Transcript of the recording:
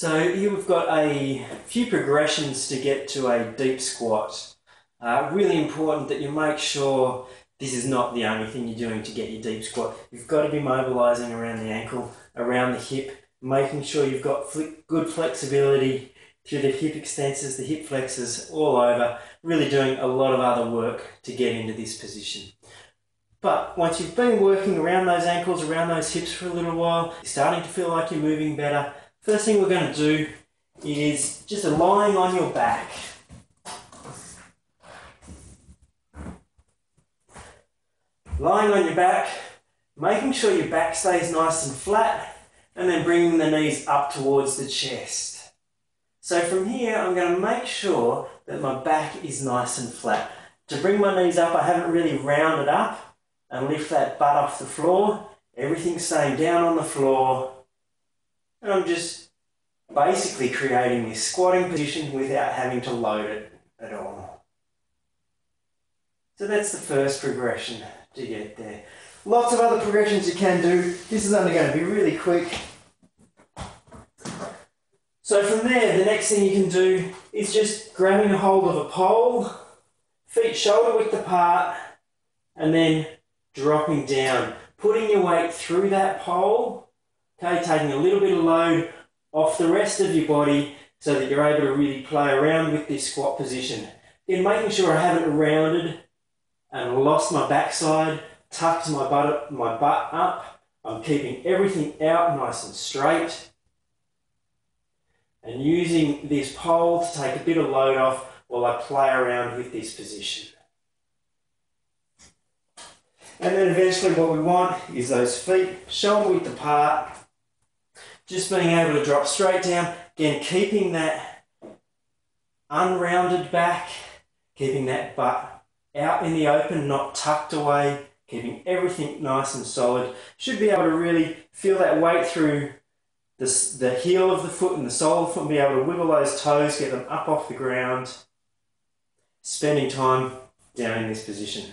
So here we've got a few progressions to get to a deep squat. Really important that you make sure this is not the only thing you're doing to get your deep squat. You've got to be mobilising around the ankle, around the hip, making sure you've got good flexibility through the hip extensors, the hip flexors, all over, really doing a lot of other work to get into this position. But once you've been working around those ankles, around those hips for a little while, you're starting to feel like you're moving better, first thing we're going to do is just lying on your back. Lying on your back, making sure your back stays nice and flat, and then bringing the knees up towards the chest. So from here, I'm going to make sure that my back is nice and flat. To bring my knees up, I haven't really rounded up and lift that butt off the floor. Everything's staying down on the floor. And I'm just basically creating this squatting position without having to load it at all. So that's the first progression to get there. Lots of other progressions you can do. This is only going to be really quick. So from there, the next thing you can do is just grabbing a hold of a pole, feet shoulder width apart, and then dropping down, putting your weight through that pole, okay, taking a little bit of load off the rest of your body so that you're able to really play around with this squat position. Then making sure I haven't rounded and lost my backside, tucked my butt up. I'm keeping everything out nice and straight. And using this pole to take a bit of load off while I play around with this position. And then eventually what we want is those feet shoulder width apart, just being able to drop straight down, again keeping that unrounded back, keeping that butt out in the open, not tucked away, keeping everything nice and solid. Should be able to really feel that weight through the heel of the foot and the sole of the foot, and be able to wiggle those toes, get them up off the ground, spending time down in this position.